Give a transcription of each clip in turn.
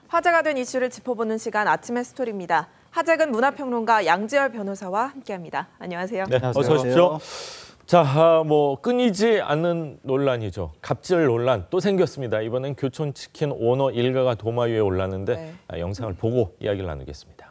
화제가 된 이슈를 짚어보는 시간 아침의 스토리입니다. 하재근 문화평론가 양지열 변호사와 함께합니다. 안녕하세요. 네, 어서 오십시오. 자, 끊이지 않는 논란이죠. 갑질 논란 또 생겼습니다. 이번엔 교촌치킨 오너 일가가 도마 위에 올랐는데 영상을 보고 이야기를 나누겠습니다.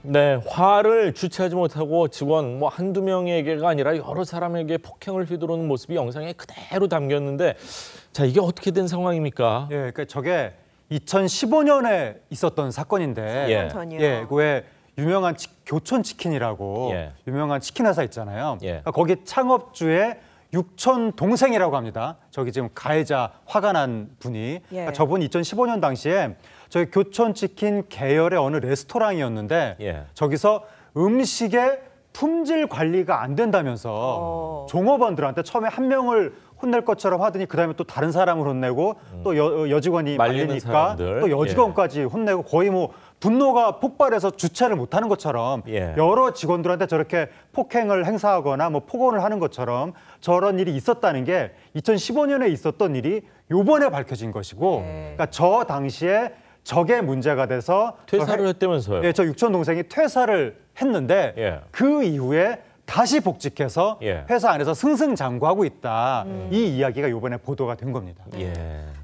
네, 화를 주체하지 못하고 직원 한두 명에게가 아니라 여러 사람에게 폭행을 휘두르는 모습이 영상에 그대로 담겼는데, 자, 이게 어떻게 된 상황입니까? 예, 그러니까 저게 2015년에 있었던 사건인데, 전이요. 그 왜 유명한 교촌치킨이라고 유명한 치킨 회사 있잖아요. 그러니까 거기 창업주의 육촌 동생이라고 합니다. 저기 지금 가해자 화가 난 분이 그러니까 저분이 2015년 당시에 저희 교촌치킨 계열의 어느 레스토랑이었는데 저기서 음식의 품질 관리가 안 된다면서 종업원들한테 처음에 한 명을 혼낼 것처럼 하더니 그다음에 또 다른 사람을 혼내고 또 여직원이 말리니까 또 여직원까지 혼내고 거의 분노가 폭발해서 주체를 못하는 것처럼 여러 직원들한테 저렇게 폭행을 행사하거나 폭언을 하는 것처럼 저런 일이 있었다는 게 2015년에 있었던 일이 요번에 밝혀진 것이고 그러니까 저 당시에 저게 문제가 돼서 퇴사를 했다면서요? 예, 저 육촌 동생이 퇴사를 했는데 그 이후에 다시 복직해서 회사 안에서 승승장구하고 있다. 이 이야기가 이번에 보도가 된 겁니다.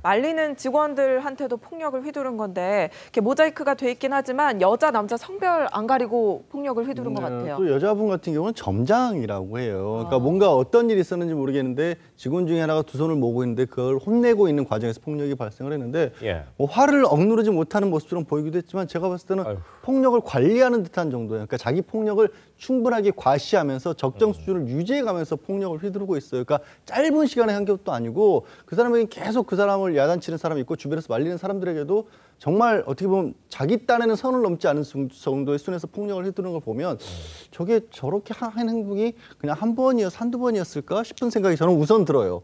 말리는 직원들한테도 폭력을 휘두른 건데 이렇게 모자이크가 돼 있긴 하지만 여자, 남자 성별 안 가리고 폭력을 휘두른 것 같아요. 또 여자분 같은 경우는 점장이라고 해요. 그러니까 뭔가 어떤 일이 있었는지 모르겠는데 직원 중에 하나가 두 손을 모으고 있는데 그걸 혼내고 있는 과정에서 폭력이 발생을 했는데 화를 억누르지 못하는 모습처럼 보이기도 했지만 제가 봤을 때는 폭력을 관리하는 듯한 정도예요. 그러니까 자기 폭력을 충분하게 과시하면서 적정 수준을 유지해가면서 폭력을 휘두르고 있어요. 그러니까 짧은 시간에 한 것도 아니고 그 사람에게 계속 그 사람을 야단치는 사람이 있고 주변에서 말리는 사람들에게도 정말 어떻게 보면 자기 딴에는 선을 넘지 않은 정도의 수준에서 폭력을 휘두르는 걸 보면 저게 저렇게 하는 행동이 그냥 한 번이어서 한두 번이었을까 싶은 생각이 저는 우선 들어요.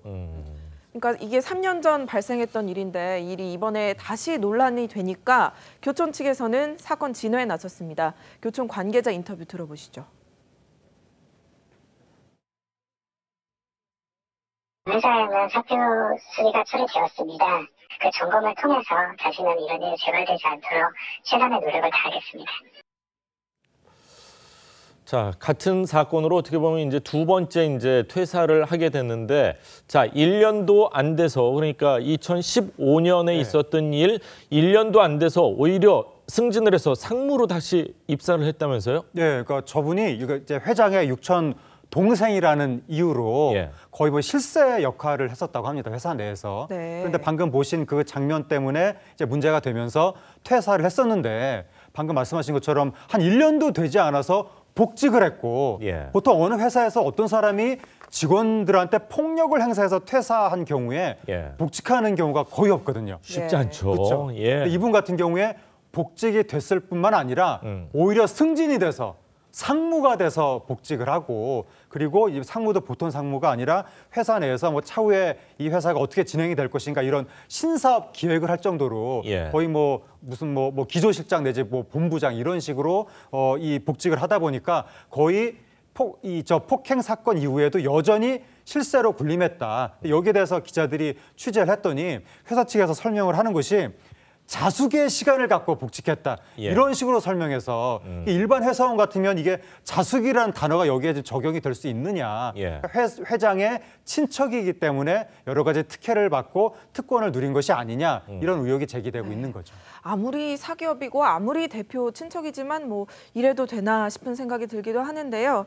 그러니까 이게 3년 전 발생했던 일인데 일이 이번에 다시 논란이 되니까 교촌 측에서는 사건 진화에 나섰습니다. 교촌 관계자 인터뷰 들어보시죠. 회사에는 사표 수리가 처리되었습니다. 그 점검을 통해서 다시는 이런 일이 재발되지 않도록 최선의 노력을 다하겠습니다. 자, 같은 사건으로 어떻게 보면 이제 두 번째 퇴사를 하게 됐는데, 자, 1년도 안 돼서, 그러니까 2015년에 있었던 일 1년도 안 돼서 오히려 승진을 해서 상무로 다시 입사를 했다면서요? 네, 그러니까 저분이 이제 회장의 육촌 동생이라는 이유로 거의 실세 역할을 했었다고 합니다. 회사 내에서. 그런데 방금 보신 그 장면 때문에 이제 문제가 되면서 퇴사를 했었는데 방금 말씀하신 것처럼 한 1년도 되지 않아서 복직을 했고 보통 어느 회사에서 어떤 사람이 직원들한테 폭력을 행사해서 퇴사한 경우에 복직하는 경우가 거의 없거든요. 쉽지 않죠. 그렇죠. 이분 같은 경우에 복직이 됐을 뿐만 아니라 오히려 승진이 돼서 상무가 돼서 복직을 하고 그리고 이 상무도 보통 상무가 아니라 회사 내에서 차후에 이 회사가 어떻게 진행이 될 것인가 이런 신사업 기획을 할 정도로 거의 무슨 기조실장 내지 본부장 이런 식으로 이 복직을 하다 보니까 거의 폭행 사건 이후에도 여전히 실세로 군림했다. 여기에 대해서 기자들이 취재를 했더니 회사 측에서 설명을 하는 것이 자숙의 시간을 갖고 복직했다. 이런 식으로 설명해서 일반 회사원 같으면 이게 자숙이라는 단어가 여기에 적용이 될 수 있느냐. 회장의 친척이기 때문에 여러 가지 특혜를 받고 특권을 누린 것이 아니냐. 이런 의혹이 제기되고 있는 거죠. 아무리 사기업이고 아무리 대표 친척이지만 뭐 이래도 되나 싶은 생각이 들기도 하는데요.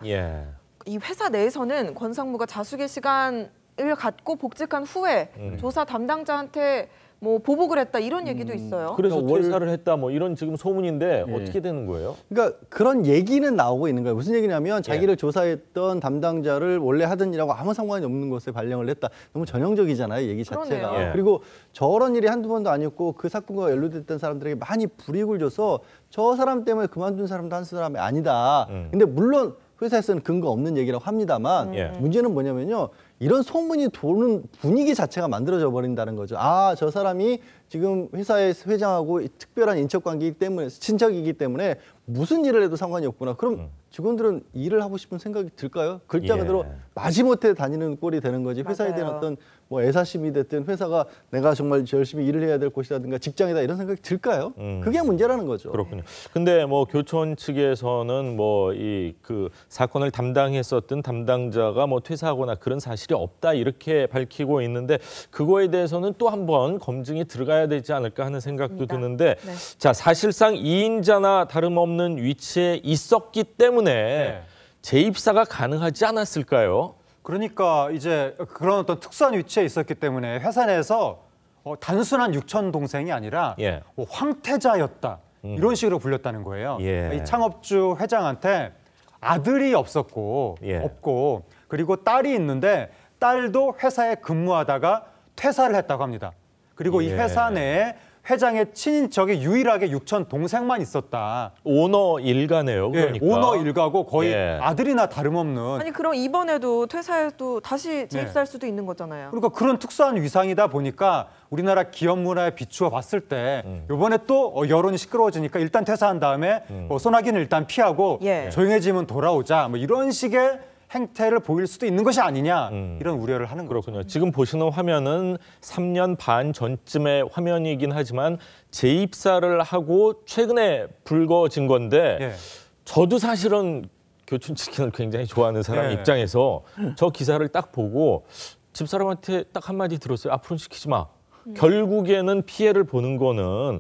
이 회사 내에서는 권 상무가 자숙의 시간을 갖고 복직한 후에 조사 담당자한테 뭐 보복을 했다 이런 얘기도 있어요. 그래서 퇴사를 했다 뭐 이런 지금 소문인데 어떻게 되는 거예요? 그러니까 그런 얘기는 나오고 있는 거예요. 무슨 얘기냐면 자기를 조사했던 담당자를 원래 하던 일하고 아무 상관이 없는 곳에 발령을 했다. 너무 전형적이잖아요, 얘기 자체가. 그리고 저런 일이 한두 번도 아니었고 그 사건과 연루됐던 사람들에게 많이 불이익을 줘서 저 사람 때문에 그만둔 사람도 한 사람이 아니다. 근데 물론 회사에서는 근거 없는 얘기라고 합니다만 문제는 뭐냐면요. 이런 소문이 도는 분위기 자체가 만들어져 버린다는 거죠. 아, 저 사람이 지금 회사의 회장하고 특별한 인척관계이기 때문에, 친척이기 때문에 무슨 일을 해도 상관이 없구나. 그럼 직원들은 일을 하고 싶은 생각이 들까요? 글자 그대로 마지못해 다니는 꼴이 되는 거지. 회사에 대한 어떤 뭐 애사심이 됐든 회사가 내가 정말 열심히 일을 해야 될 곳이라든가 직장이다 이런 생각이 들까요? 그게 문제라는 거죠. 그렇군요. 근데 뭐 교촌 측에서는 뭐 이 그 사건을 담당했었던 담당자가 뭐 퇴사하거나 그런 사실이 없다 이렇게 밝히고 있는데 그거에 대해서는 또 한번 검증이 들어가야 되지 않을까 하는 생각도 드는데 자, 사실상 2인자나 다름없는 위치에 있었기 때문에 재입사가 가능하지 않았을까요? 그러니까 이제 그런 어떤 특수한 위치에 있었기 때문에 회사 내에서 단순한 육촌 동생이 아니라 뭐 황태자였다. 이런 식으로 불렸다는 거예요. 이 창업주 회장한테 아들이 없고 그리고 딸이 있는데 딸도 회사에 근무하다가 퇴사를 했다고 합니다. 그리고 이 회사 내에 회장의 친인척이 유일하게 육촌 동생만 있었다. 오너 일가네요. 그러니까. 오너 일가고 거의 아들이나 다름없는. 아니 그럼 이번에도 퇴사해도 다시 재입사할 수도 있는 거잖아요. 그러니까 그런 특수한 위상이다 보니까 우리나라 기업 문화에 비추어 봤을 때 이번에 또 여론이 시끄러워지니까 일단 퇴사한 다음에 소나기는 일단 피하고 조용해지면 돌아오자 뭐 이런 식의 행태를 보일 수도 있는 것이 아니냐 이런 우려를 하는 거죠. 그렇군요. 지금 보시는 화면은 3년 반 전쯤의 화면이긴 하지만 재입사를 하고 최근에 불거진 건데 저도 사실은 교촌치킨을 굉장히 좋아하는 사람 입장에서 저 기사를 딱 보고 집사람한테 딱 한마디 들었어요. 앞으로는 시키지 마. 결국에는 피해를 보는 거는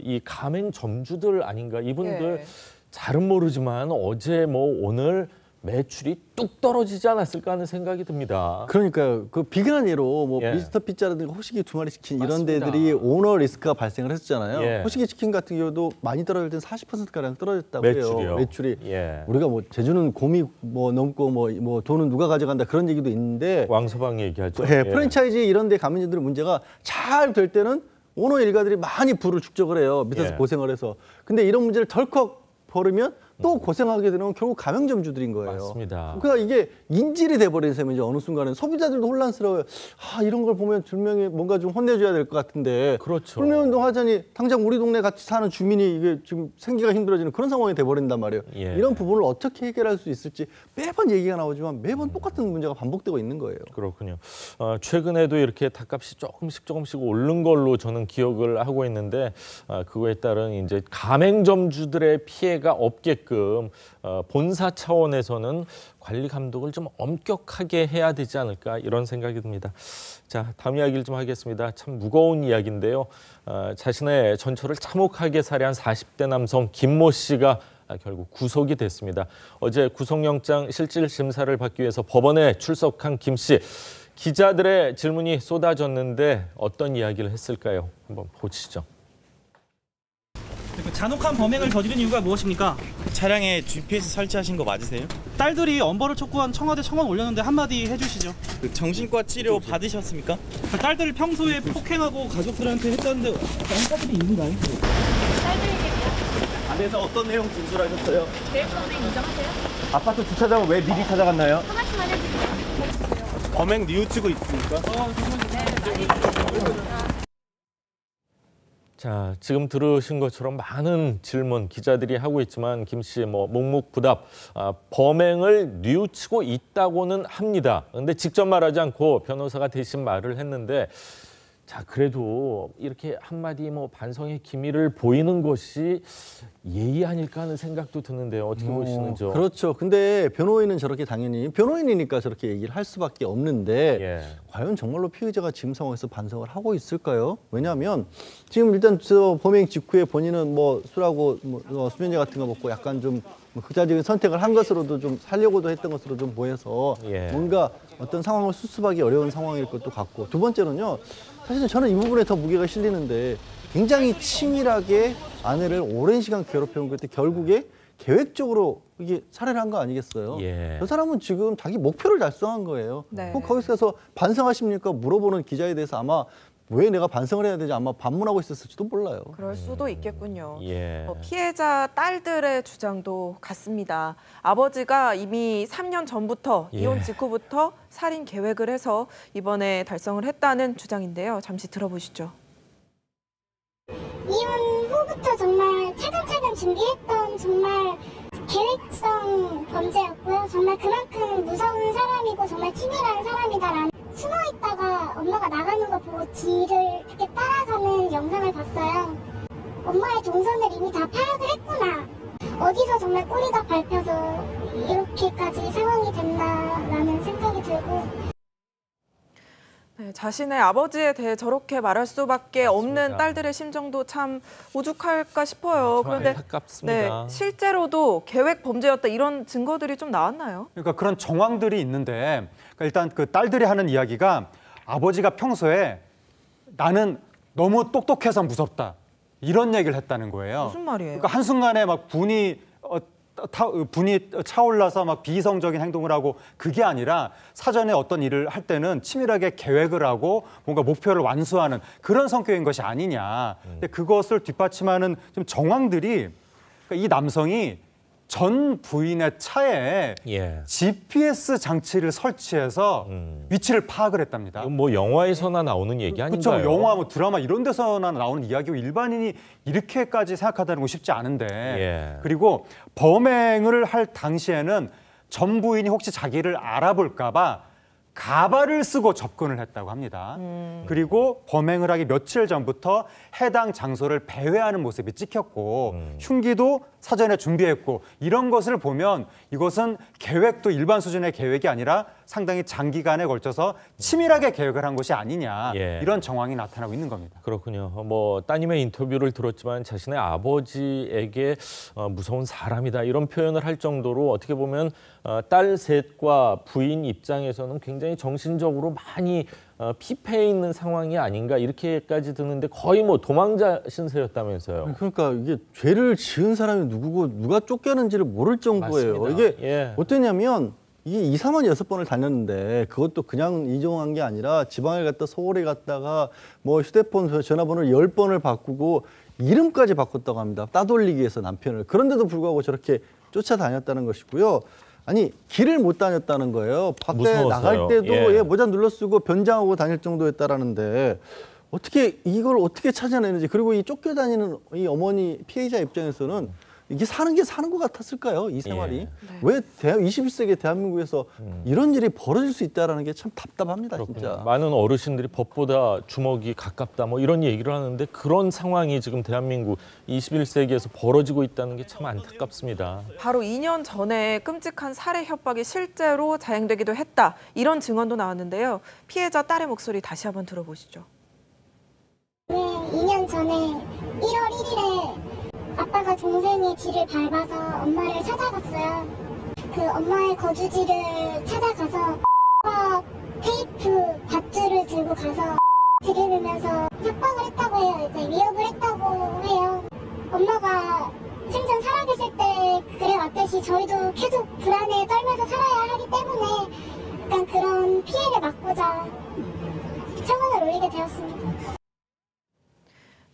이 가맹점주들 아닌가. 이분들 잘은 모르지만 어제 뭐 오늘 매출이 뚝 떨어지지 않았을까 하는 생각이 듭니다. 그러니까요. 그 비근한 예로 뭐 미스터 피자라든가 호식이 2마리 치킨 이런 데들이 오너 리스크가 발생을 했었잖아요. 호식이 치킨 같은 경우도 많이 떨어질 땐 40%가량 떨어졌다고 해요. 매출이. 우리가 뭐 제주는 곰이 뭐 넘고 뭐 돈은 누가 가져간다 그런 얘기도 있는데 왕서방 얘기하죠. 프랜차이즈 이런 데 가맹점들의 문제가 잘 될 때는 오너 일가들이 많이 부를 축적을 해요. 밑에서 고생을 해서. 근데 이런 문제를 덜컥 벌으면 또 고생하게 되는 건 결국 가맹점주들인 거예요. 맞습니다. 그러니까 이게 인질이 돼버린 셈이죠. 어느 순간은 소비자들도 혼란스러워요. 아, 이런 걸 보면 분명히 뭔가 좀 혼내줘야 될 것 같은데. 그렇죠. 훌륭운동 하자니 당장 우리 동네 같이 사는 주민이 이게 지금 생기가 힘들어지는 그런 상황이 돼버린단 말이에요. 이런 부분을 어떻게 해결할 수 있을지 매번 얘기가 나오지만 매번 똑같은 문제가 반복되고 있는 거예요. 그렇군요. 최근에도 이렇게 닭값이 조금씩 오른 걸로 저는 기억을 하고 있는데 그거에 따른 이제 가맹점주들의 피해가 없게끔 본사 차원에서는 관리 감독을 좀 엄격하게 해야 되지 않을까 이런 생각이 듭니다. 자, 다음 이야기를 좀 하겠습니다. 참 무거운 이야기인데요. 자신의 전처를 참혹하게 살해한 40대 남성 김모 씨가 결국 구속이 됐습니다. 어제 구속영장 실질 심사를 받기 위해서 법원에 출석한 김 씨. 기자들의 질문이 쏟아졌는데 어떤 이야기를 했을까요? 한번 보시죠. 잔혹한 범행을 저지른 이유가 무엇입니까? 차량에 GPS 설치하신 거 맞으세요? 딸들이 엄벌을 촉구한 청와대 청원 올렸는데 한마디 해주시죠. 그 정신과 치료 받으셨습니까? 그 딸들을 평소에 폭행하고 가족들한테 했다는데 딸들이 있는가요? 안에서 어떤 내용 진술하셨어요? 계획범행 인정하세요? 아파트 주차장을 왜 미리 찾아갔나요? 하나씩만 해주세요. 범행 뉘우치고 있습니까? 자, 지금 들으신 것처럼 많은 질문 기자들이 하고 있지만 김 씨 묵묵부답 범행을 뉘우치고 있다고는 합니다. 그런데 직접 말하지 않고 변호사가 대신 말을 했는데 자, 그래도 이렇게 한마디 반성의 기미를 보이는 것이 예의 아닐까 하는 생각도 드는데요. 어떻게 보시는지요? 그렇죠. 근데 변호인은 저렇게 당연히 변호인이니까 저렇게 얘기를 할 수밖에 없는데 과연 정말로 피의자가 지금 상황에서 반성을 하고 있을까요? 왜냐하면 지금 일단 저 범행 직후에 본인은 술하고 수면제 같은 거 먹고 약간 좀 극단적인 선택을 한 것으로도 좀 살려고도 했던 것으로 좀 보여서 뭔가 어떤 상황을 수습하기 어려운 상황일 것도 같고, 두 번째는요. 사실은 저는 이 부분에 더 무게가 실리는데 굉장히 치밀하게 아내를 오랜 시간 괴롭혀온 것때 결국에 계획적으로 이게 살해를 한 거 아니겠어요? 저 사람은 지금 자기 목표를 달성한 거예요. 그럼 거기서 가서 반성하십니까? 물어보는 기자에 대해서 아마 왜 내가 반성을 해야 되지 아마 반문하고 있었을지도 몰라요. 그럴 수도 있겠군요. 피해자 딸들의 주장도 같습니다. 아버지가 이미 3년 전부터 이혼 직후부터 살인 계획을 해서 이번에 달성을 했다는 주장인데요. 잠시 들어보시죠. 이혼 후부터 정말 차근차근 준비했던 정말 계획성 범죄였고요. 정말 그만큼 무서운 사람이고 정말 치밀한 사람이다라는, 숨어있다가 엄마가 나가는 거 보고 뒤를 이렇게 따라가는 영상을 봤어요. 엄마의 동선을 이미 다 파악을 했구나. 어디서 정말 꼬리가 밟혀서 이렇게까지 상황이 된다라는 생각이 들고. 네, 자신의 아버지에 대해 저렇게 말할 수밖에 없는 딸들의 심정도 참 오죽할까 싶어요. 그런데 안타깝습니다. 실제로도 계획 범죄였다 이런 증거들이 좀 나왔나요? 그러니까 그런 정황들이 있는데 일단 그 딸들이 하는 이야기가 아버지가 평소에 나는 너무 똑똑해서 무섭다 이런 얘기를 했다는 거예요. 무슨 말이에요? 그러니까 한순간에 막 분이 차올라서 막 비이성적인 행동을 하고, 그게 아니라 사전에 어떤 일을 할 때는 치밀하게 계획을 하고 뭔가 목표를 완수하는 그런 성격인 것이 아니냐. 근데 그것을 뒷받침하는 좀 정황들이, 그러니까 이 남성이 전 부인의 차에 GPS 장치를 설치해서 위치를 파악을 했답니다. 이건 영화에서나 나오는 얘기 아닌가요? 그렇죠. 영화, 드라마 이런 데서나 나오는 이야기고 일반인이 이렇게까지 생각하다는 거 쉽지 않은데. 그리고 범행을 할 당시에는 전 부인이 혹시 자기를 알아볼까 봐 가발을 쓰고 접근을 했다고 합니다. 그리고 범행을 하기 며칠 전부터 해당 장소를 배회하는 모습이 찍혔고 흉기도 사전에 준비했고, 이런 것을 보면 이것은 계획도 일반 수준의 계획이 아니라 상당히 장기간에 걸쳐서 치밀하게 계획을 한 것이 아니냐, 이런 정황이 나타나고 있는 겁니다. 그렇군요. 따님의 인터뷰를 들었지만 자신의 아버지에게 무서운 사람이다 이런 표현을 할 정도로 어떻게 보면 딸 셋과 부인 입장에서는 굉장히 정신적으로 많이 피폐해 있는 상황이 아닌가 이렇게까지 드는데, 거의 도망자 신세였다면서요. 그러니까 이게 죄를 지은 사람이 누구고 누가 쫓겨는지를 모를 정도예요. 맞습니다. 이게 어떠냐면 이게 2, 3월 6번을 다녔는데 그것도 그냥 이동한 게 아니라 지방에 갔다 서울에 갔다가 휴대폰 전화번호를 10번을 바꾸고 이름까지 바꿨다고 합니다. 따돌리기 위해서 남편을. 그런데도 불구하고 저렇게 쫓아다녔다는 것이고요. 아니, 길을 못 다녔다는 거예요. 밖에 무서웠어요. 나갈 때도 모자 눌러 쓰고 변장하고 다닐 정도였다라는데 이걸 어떻게 찾아내는지, 그리고 이 쫓겨다니는 이 어머니 피해자 입장에서는 이게 사는 게 사는 것 같았을까요? 이 생활이. 왜 21세기 대한민국에서 이런 일이 벌어질 수 있다는 게 참 답답합니다. 그렇군요. 진짜. 많은 어르신들이 법보다 주먹이 가깝다 이런 얘기를 하는데, 그런 상황이 지금 대한민국 21세기에서 벌어지고 있다는 게 참 안타깝습니다. 바로 2년 전에 끔찍한 살해 협박이 실제로 자행되기도 했다, 이런 증언도 나왔는데요. 피해자 딸의 목소리 다시 한번 들어보시죠. 네, 2년 전에 1월 1일에 아빠가 동생의 뒤를 밟아서 엄마를 찾아갔어요. 그 엄마의 거주지를 찾아가서 테이프 밧줄을 들고 가서 들이밀면서 협박을 했다고 해요. 이제 위협을 했다고 해요. 엄마가 생전 살아계실 때 그래왔듯이 저희도 계속 불안에 떨면서 살아야 하기 때문에 약간 그런 피해를 막고자 청원을 올리게 되었습니다.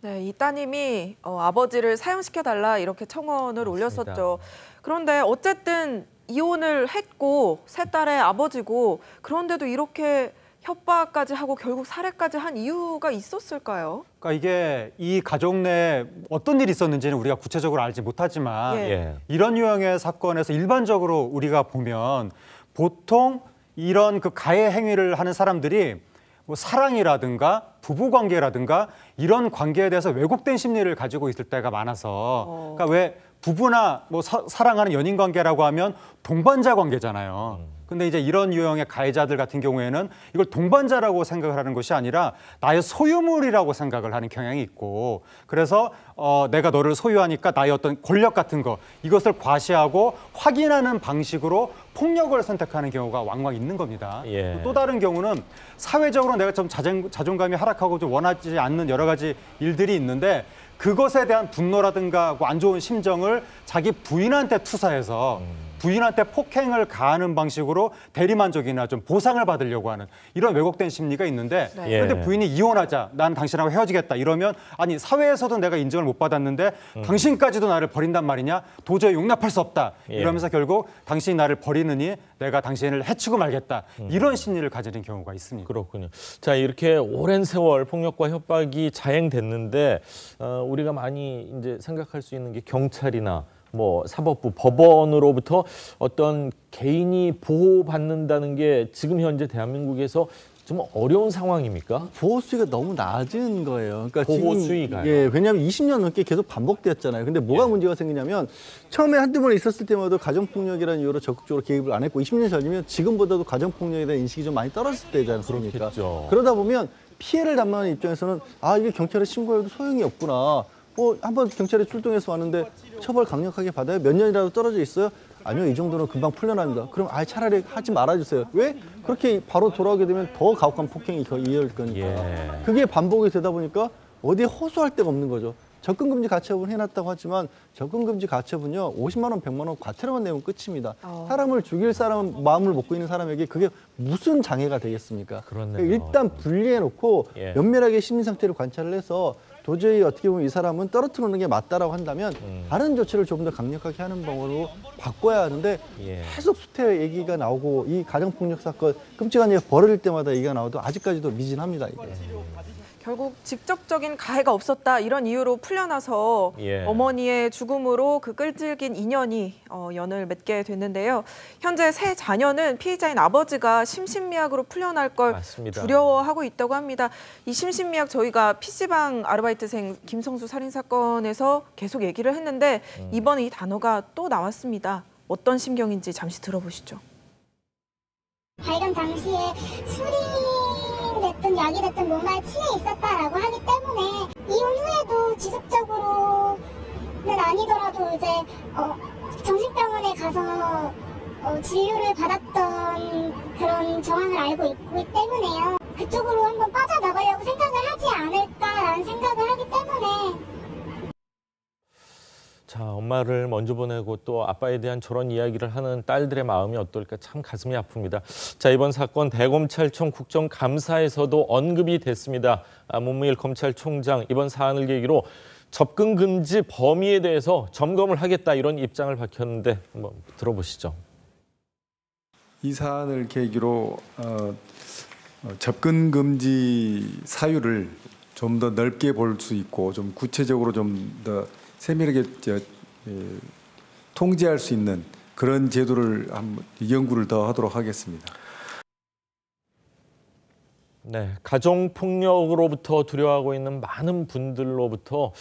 네, 이 따님이 아버지를 사형시켜달라 이렇게 청원을 올렸었죠. 그런데 어쨌든 이혼을 했고 세 딸의 아버지고, 그런데도 이렇게 협박까지 하고 결국 살해까지 한 이유가 있었을까요? 그러니까 이게 이 가족 내에 어떤 일이 있었는지는 우리가 구체적으로 알지 못하지만 이런 유형의 사건에서 일반적으로 우리가 보면 보통 이런 그 가해 행위를 하는 사람들이 뭐 사랑이라든가 부부관계라든가 이런 관계에 대해서 왜곡된 심리를 가지고 있을 때가 많아서 그러니까 왜 부부나 뭐 사랑하는 연인 관계라고 하면 동반자 관계잖아요. 근데 이제 이런 유형의 가해자들 같은 경우에는 이걸 동반자라고 생각을 하는 것이 아니라 나의 소유물이라고 생각을 하는 경향이 있고 그래서 내가 너를 소유하니까 나의 어떤 권력 같은 거 이것을 과시하고 확인하는 방식으로 폭력을 선택하는 경우가 왕왕 있는 겁니다. 또 다른 경우는 사회적으로 내가 좀 자존감이 하락하고 좀 원하지 않는 여러 가지 일들이 있는데 그것에 대한 분노라든가 안 좋은 심정을 자기 부인한테 투사해서 부인한테 폭행을 가하는 방식으로 대리만족이나 좀 보상을 받으려고 하는 이런 왜곡된 심리가 있는데 그런데 부인이 이혼하자, 난 당신하고 헤어지겠다 이러면 아니 사회에서도 내가 인정을 못 받았는데 당신까지도 나를 버린단 말이냐? 도저히 용납할 수 없다. 이러면서 결국 당신이 나를 버리느니 내가 당신을 해치고 말겠다. 이런 심리를 가지는 경우가 있습니다. 그렇군요. 자, 이렇게 오랜 세월 폭력과 협박이 자행됐는데 우리가 많이 이제 생각할 수 있는 게 경찰이나 뭐 사법부, 법원으로부터 어떤 개인이 보호받는다는 게 지금 현재 대한민국에서 좀 어려운 상황입니까? 보호 수위가 너무 낮은 거예요. 그러니까 보호 지금, 수위가요? 왜냐하면 20년 넘게 계속 반복되었잖아요. 근데 뭐가 문제가 생기냐면 처음에 한두 번 있었을 때마다 가정폭력이라는 이유로 적극적으로 개입을 안 했고 20년 전이면 지금보다도 가정폭력에 대한 인식이 좀 많이 떨어질 때지 않습니까? 그렇겠죠. 그러다 보면 피해를 담당하는 입장에서는 아 이게 경찰에 신고해도 소용이 없구나. 한번 경찰에 출동해서 왔는데 처벌 강력하게 받아요? 몇 년이라도 떨어져 있어요? 아니요, 이 정도는 금방 풀려납니다. 그럼 차라리 하지 말아주세요. 왜? 그렇게 바로 돌아오게 되면 더 가혹한 폭행이 이어질 거니까. 그게 반복이 되다 보니까 어디에 호소할 데가 없는 거죠. 접근금지 가처분 해놨다고 하지만 접근금지 가처분요 50만 원, 100만 원 과태료만 내면 끝입니다. 사람을 죽일 사람 마음을 먹고 있는 사람에게 그게 무슨 장애가 되겠습니까? 그렇네요. 그러니까 일단 분리해놓고 면밀하게 심리 상태를 관찰을 해서 도저히 어떻게 보면 이 사람은 떨어뜨리는 게 맞다라고 한다면 다른 조치를 조금 더 강력하게 하는 방법으로 바꿔야 하는데 계속 수태 얘기가 나오고 이 가정폭력 사건 끔찍한 일 벌어질 때마다 얘기가 나와도 아직까지도 미진합니다. 이게. 결국 직접적인 가해가 없었다 이런 이유로 풀려나서 어머니의 죽음으로 그 끈질긴 인연이 연을 맺게 됐는데요. 현재 세 자녀는 피해자인 아버지가 심신미약으로 풀려날 걸 두려워하고 있다고 합니다. 이 심신미약 저희가 PC방 아르바이트생 김성수 살인 사건에서 계속 얘기를 했는데 이번에 이 단어가 또 나왔습니다. 어떤 심경인지 잠시 들어보시죠. 발견 당시에 술이 됐든 약이 됐든 뭔가에 취해 있었다라고 하기 때문에 이혼 후에도 지속적으로는 아니더라도 이제 정신병원에 가서 진료를 받았던 그런 정황을 알고 있기 때문에요. 그쪽으로 한번 빠져나가려고 생각을 하지 않을까라는 생각을 하기 때문에 자, 엄마를 먼저 보내고 또 아빠에 대한 저런 이야기를 하는 딸들의 마음이 어떨까 참 가슴이 아픕니다. 자, 이번 사건 대검찰청 국정감사에서도 언급이 됐습니다. 문무일 검찰총장 이번 사안을 계기로 접근 금지 범위에 대해서 점검을 하겠다 이런 입장을 밝혔는데 한번 들어보시죠. 이 사안을 계기로 접근 금지 사유를 좀 더 넓게 볼 수 있고 좀 구체적으로 좀 더 세밀하게 통제할 수 있는 그런 제도를 한번 연구를 더 하도록 하겠습니다. 네, 가정폭력으로부터 두려워하고 있는 많은 분들로부터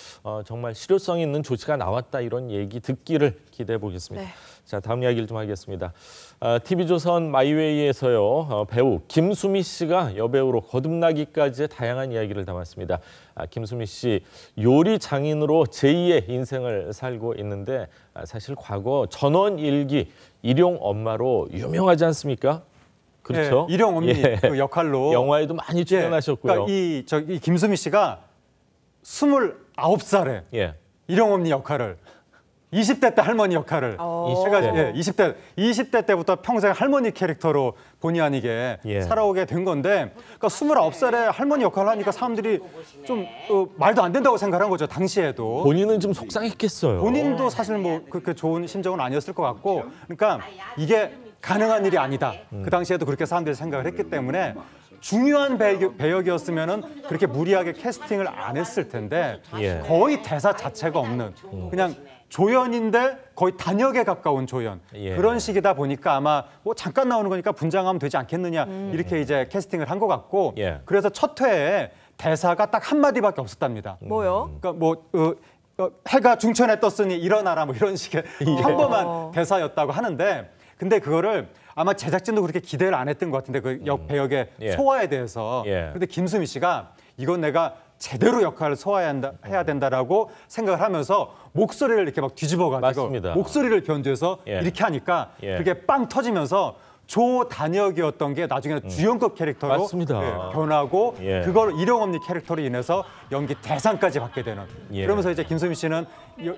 정말 실효성 있는 조치가 나왔다 이런 얘기 듣기를 기대해 보겠습니다. 네. 자, 다음 이야기를 좀 하겠습니다. TV조선 마이웨이에서요 배우 김수미 씨가 여배우로 거듭나기까지의 다양한 이야기를 담았습니다. 김수미 씨 요리 장인으로 제2의 인생을 살고 있는데 사실 과거 전원일기 일용 엄마로 유명하지 않습니까? 그렇죠. 네, 일용 엄니 그 역할로 영화에도 많이 출연하셨고요. 그러니까 이 김수미 씨가 29살에 일용 엄니 역할을 20대 때 할머니 역할을 해가지고 20대 때부터 평생 할머니 캐릭터로 본의 아니게 살아오게 된 건데 그러니까 29살에 할머니 역할을 하니까 사람들이 좀 말도 안 된다고 생각한 거죠. 당시에도. 본인은 좀 속상했겠어요. 본인도 사실 뭐 그렇게 좋은 심정은 아니었을 것 같고 그러니까 이게 가능한 일이 아니다. 그 당시에도 그렇게 사람들이 생각을 했기 때문에 중요한 배역이었으면은 그렇게 무리하게 캐스팅을 안 했을 텐데 거의 대사 자체가 없는 그냥 조연인데 거의 단역에 가까운 조연 그런 식이다 보니까 아마 뭐 잠깐 나오는 거니까 분장하면 되지 않겠느냐 이렇게 이제 캐스팅을 한 것 같고 그래서 첫 회에 대사가 딱 한마디밖에 없었답니다. 뭐요? 그러니까 뭐 해가 중천에 떴으니 일어나라 뭐 이런 식의 평범한 대사였다고 하는데 근데 그거를 아마 제작진도 그렇게 기대를 안 했던 것 같은데 그 배역의 소화에 대해서 그런데 김수미 씨가 이건 내가 제대로 역할을 소화해야 된다라고 생각을 하면서 목소리를 이렇게 막 뒤집어가지고 맞습니다. 목소리를 변조해서 이렇게 하니까 그게 빵 터지면서 조 단역이었던 게 나중에는 주연급 캐릭터로 맞습니다. 변하고 그걸 일용엄니 캐릭터로 인해서 연기 대상까지 받게 되는 그러면서 이제 김수미 씨는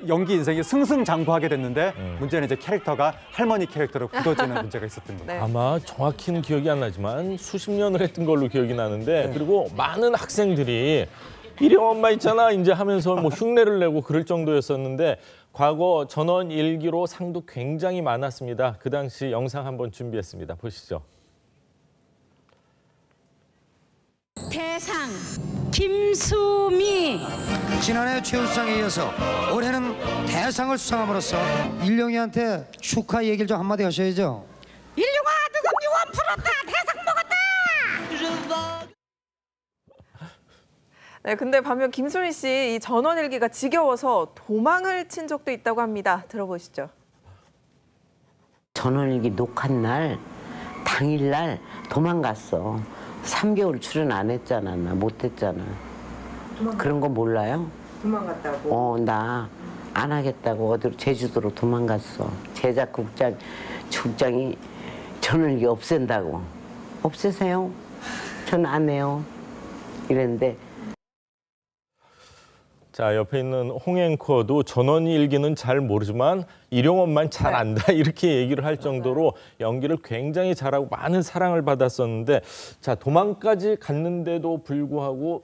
연기 인생이 승승장구하게 됐는데 문제는 이제 캐릭터가 할머니 캐릭터로 굳어지는 문제가 있었던 거예요. 네. 아마 정확히는 기억이 안 나지만 수십 년을 했던 걸로 기억이 나는데 그리고 많은 학생들이 일용 엄마 있잖아 이제 하면서 뭐 흉내를 내고 그럴 정도였었는데 과거 전원 일기로 상도 굉장히 많았습니다. 그 당시 영상 한번 준비했습니다. 보시죠. 대상 김수미. 지난해 최우수상에 이어서 올해는 대상을 수상함으로써 일용이한테 축하 얘기를 좀 한마디 하셔야죠. 일용아 너가 유언 풀었다. 대상 먹었다. 네, 근데 반면 김수미 씨 이 전원일기가 지겨워서 도망을 친 적도 있다고 합니다. 들어보시죠. 전원일기 녹화 날 당일날 도망갔어. 3개월 출연 안 했잖아. 나 못했잖아. 그런 거 몰라요? 도망갔다고? 나 안 하겠다고 어디로 제주도로 도망갔어. 제작국장이 전원일기 없앤다고. 없애세요. 전 안 해요. 이랬는데 자, 옆에 있는 홍 앵커도 전원일기는 잘 모르지만 일용엄만 잘 안다 이렇게 얘기를 할 정도로 연기를 굉장히 잘하고 많은 사랑을 받았었는데 자, 도망까지 갔는데도 불구하고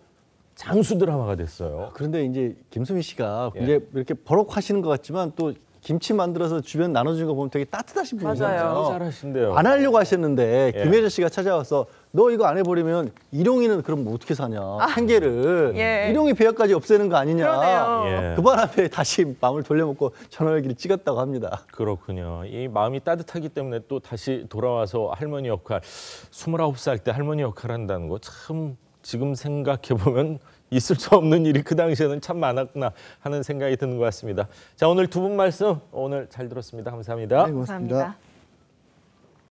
장수 드라마가 됐어요. 그런데 이제 김수미 씨가 이제 이렇게 버럭하시는 것 같지만 또 김치 만들어서 주변 나눠주는 거 보면 되게 따뜻하신 분이잖아요. 맞아요. 잘하신대요. 안 하려고 하셨는데 김혜자 씨가 찾아와서 너 이거 안 해버리면 일용이는 그럼 뭐 어떻게 사냐. 생계를. 일용이 배역까지 없애는 거 아니냐. 그러네요. 그 바람에 다시 마음을 돌려먹고 전원일기를 찍었다고 합니다. 그렇군요. 이 마음이 따뜻하기 때문에 또 다시 돌아와서 할머니 역할, 29살 때 할머니 역할 한다는 거 참 지금 생각해보면 있을 수 없는 일이 그 당시에는 참 많았구나 하는 생각이 드는 것 같습니다. 자, 오늘 두 분 말씀 오늘 잘 들었습니다. 감사합니다. 네, 고맙습니다. 감사합니다.